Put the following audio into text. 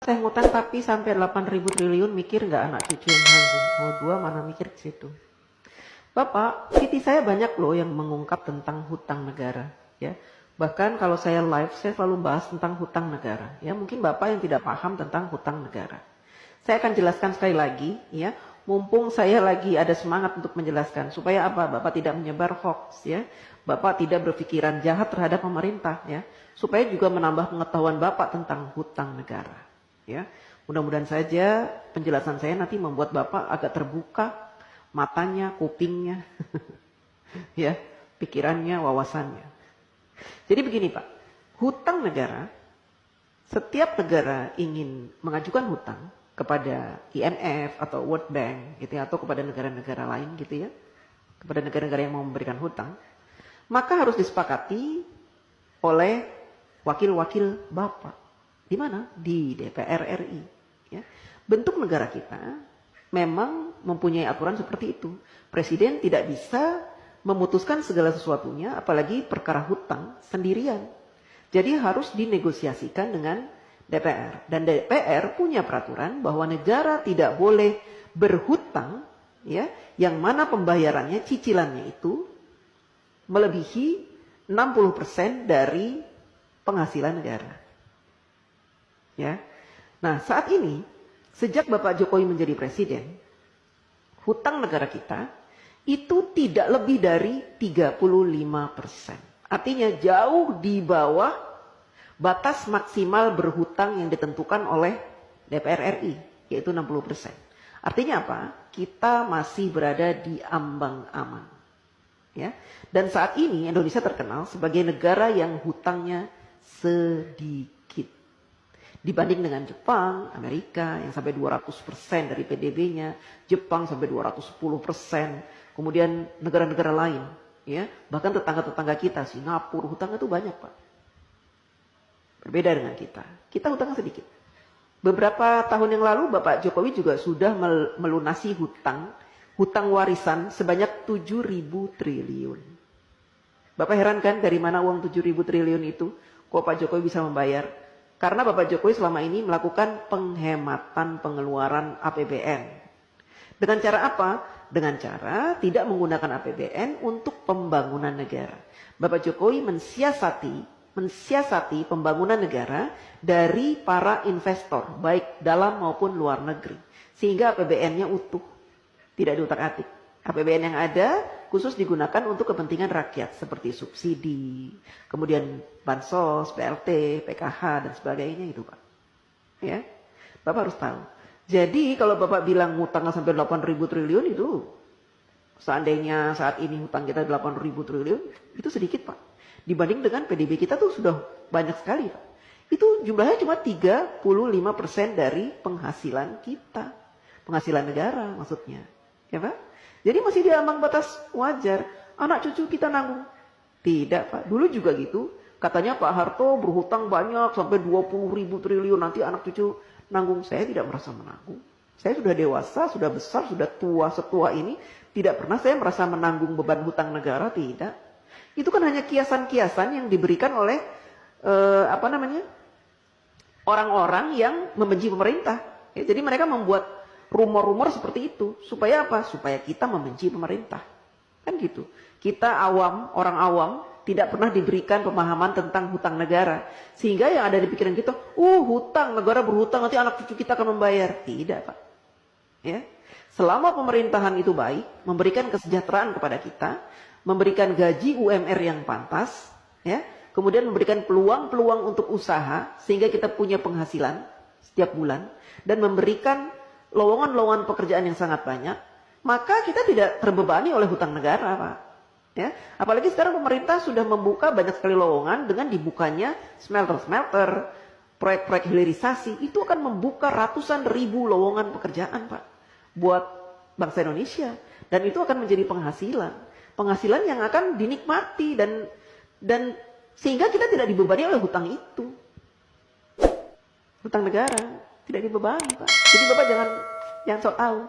Saya ngutang tapi sampai 8.000 triliun, mikir nggak anak cucu yang nanggung? Mau dua mana mikir ke situ. Bapak, PT saya banyak loh yang mengungkap tentang hutang negara, ya. Bahkan kalau saya live, saya selalu bahas tentang hutang negara. Ya, mungkin Bapak yang tidak paham tentang hutang negara. Saya akan jelaskan sekali lagi, ya. Mumpung saya lagi ada semangat untuk menjelaskan, supaya apa? Bapak tidak menyebar hoax, ya. Bapak tidak berpikiran jahat terhadap pemerintah, ya. Supaya juga menambah pengetahuan Bapak tentang hutang negara, ya. Mudah-mudahan saja penjelasan saya nanti membuat Bapak agak terbuka matanya, kupingnya, ya, pikirannya, wawasannya. Jadi begini Pak, hutang negara, setiap negara ingin mengajukan hutang kepada IMF atau World Bank gitu ya, atau kepada negara-negara lain gitu ya, kepada negara-negara yang mau memberikan hutang, maka harus disepakati oleh wakil-wakil Bapak. Di mana? Di DPR RI. Ya. Bentuk negara kita memang mempunyai aturan seperti itu. Presiden tidak bisa memutuskan segala sesuatunya, apalagi perkara hutang sendirian. Jadi harus dinegosiasikan dengan DPR. Dan DPR punya peraturan bahwa negara tidak boleh berhutang, ya, yang mana pembayarannya, cicilannya itu melebihi 60% dari penghasilan negara. Ya. Nah, saat ini sejak Bapak Jokowi menjadi presiden, hutang negara kita itu tidak lebih dari 35%. Artinya jauh di bawah batas maksimal berhutang yang ditentukan oleh DPR RI, yaitu 60%. Artinya apa? Kita masih berada di ambang aman. Ya. Dan saat ini Indonesia terkenal sebagai negara yang hutangnya sedikit. Dibanding dengan Jepang, Amerika yang sampai 200% dari PDB-nya, Jepang sampai 210%, kemudian negara-negara lain, ya, bahkan tetangga-tetangga kita, Singapura, hutangnya itu banyak Pak. Berbeda dengan kita. Kita hutangnya sedikit. Beberapa tahun yang lalu Bapak Jokowi juga sudah melunasi hutang warisan sebanyak 7.000 triliun. Bapak heran kan dari mana uang 7.000 triliun itu? Kok Pak Jokowi bisa membayar? Karena Bapak Jokowi selama ini melakukan penghematan pengeluaran APBN. Dengan cara apa? Dengan cara tidak menggunakan APBN untuk pembangunan negara. Bapak Jokowi mensiasati pembangunan negara dari para investor, baik dalam maupun luar negeri. Sehingga APBN-nya utuh, tidak diutak-atik. APBN yang ada khusus digunakan untuk kepentingan rakyat seperti subsidi, kemudian bansos, BLT, PKH dan sebagainya itu Pak. Ya, Bapak harus tahu. Jadi kalau Bapak bilang hutangnya sampai 8.000 triliun itu, seandainya saat ini hutang kita 8.000 triliun, itu sedikit Pak. Dibanding dengan PDB kita tuh sudah banyak sekali Pak. Itu jumlahnya cuma 35% dari penghasilan kita, penghasilan negara maksudnya, ya Pak. Jadi masih di ambang batas wajar. Anak cucu kita nanggung. Tidak Pak, dulu juga gitu. Katanya Pak Harto berhutang banyak sampai 20.000 triliun. Nanti anak cucu nanggung. Saya tidak merasa menanggung. Saya sudah dewasa, sudah besar, sudah tua setua ini. Tidak pernah saya merasa menanggung beban hutang negara, tidak. Itu kan hanya kiasan-kiasan yang diberikan oleh orang-orang yang membenci pemerintah. Ya, jadi mereka membuat rumor-rumor seperti itu. Supaya apa? Supaya kita membenci pemerintah. Kan gitu. Kita awam, orang awam, tidak pernah diberikan pemahaman tentang hutang negara. Sehingga yang ada di pikiran kita, hutang, negara berhutang, nanti anak cucu kita akan membayar. Tidak Pak. Ya. Selama pemerintahan itu baik, memberikan kesejahteraan kepada kita, memberikan gaji UMR yang pantas, ya, kemudian memberikan peluang-peluang untuk usaha, sehingga kita punya penghasilan setiap bulan, dan memberikan lowongan-lowongan pekerjaan yang sangat banyak, maka kita tidak terbebani oleh hutang negara, Pak. Ya, apalagi sekarang pemerintah sudah membuka banyak sekali lowongan dengan dibukanya smelter-smelter, proyek-proyek hilirisasi, itu akan membuka ratusan ribu lowongan pekerjaan, Pak, buat bangsa Indonesia, dan itu akan menjadi penghasilan yang akan dinikmati dan sehingga kita tidak dibebani oleh hutang itu, hutang negara. Tidak dibebani Pak. Jadi Bapak jangan sok tahu.